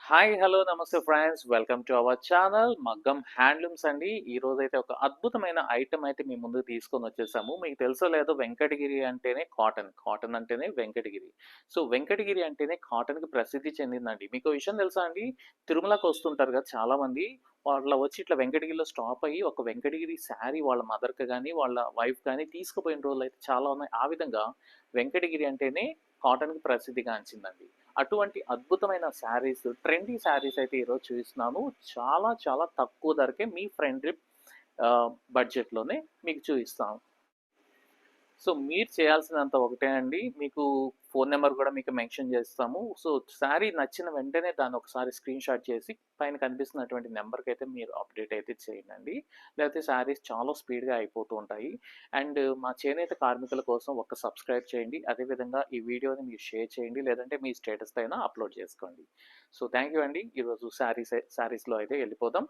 Hi hello నమస్తే friends, welcome to our channel మగ్గం handlooms అండి. ఈ రోజైతే ఒక అద్భుతమైన ఐటమ్ అయితే మీ ముందుకు తీసుకొని వచ్చేసాము. మీకు తెలుసో లేదో, వెంకటగిరి అంటేనే కాటన్, కాటన్ అంటేనే వెంకటగిరి. సో వెంకటగిరి అంటేనే కాటన్కి ప్రసిద్ధి చెందిందండి. మీకు విషయం తెలుసా అండి? తిరుమలకు వస్తుంటారు కదా చాలామంది, వాళ్ళ వచ్చి ఇట్లా వెంకటగిరిలో స్టాప్ అయ్యి ఒక వెంకటగిరి శారీ వాళ్ళ మదర్కి కానీ వాళ్ళ వైఫ్ కానీ తీసుకుపోయిన రోజులు అయితే చాలా ఉన్నాయి. ఆ విధంగా వెంకటగిరి అంటేనే కాటన్కి ప్రసిద్ధిగాంచిందండి. అటువంటి అద్భుతమైన శారీస్, ట్రెండీ శారీస్ అయితే ఈరోజు చూపిస్తున్నాను. చాలా చాలా తక్కువ ధరకే మీ ఫ్రెండ్లీ బడ్జెట్లోనే మీకు చూపిస్తాను. సో మీరు చేయాల్సినంత ఒకటే అండి. మీకు ఫోన్ నెంబర్ కూడా మీకు మెన్షన్ చేస్తాము. సో శారీ నచ్చిన వెంటనే దాన్ని ఒకసారి స్క్రీన్ షాట్ చేసి పైన కనిపిస్తున్నటువంటి నెంబర్కి అయితే మీరు అప్డేట్ అయితే చేయండి. లేకపోతే శారీస్ చాలా స్పీడ్గా అయిపోతూ ఉంటాయి. అండ్ మా చేనేత కార్మికుల కోసం ఒక సబ్స్క్రైబ్ చేయండి. అదేవిధంగా ఈ వీడియోని మీరు షేర్ చేయండి, లేదంటే మీ స్టేటస్ అయినా అప్లోడ్ చేసుకోండి. సో థ్యాంక్ యూ అండి. ఈరోజు శారీస్లో అయితే వెళ్ళిపోదాం.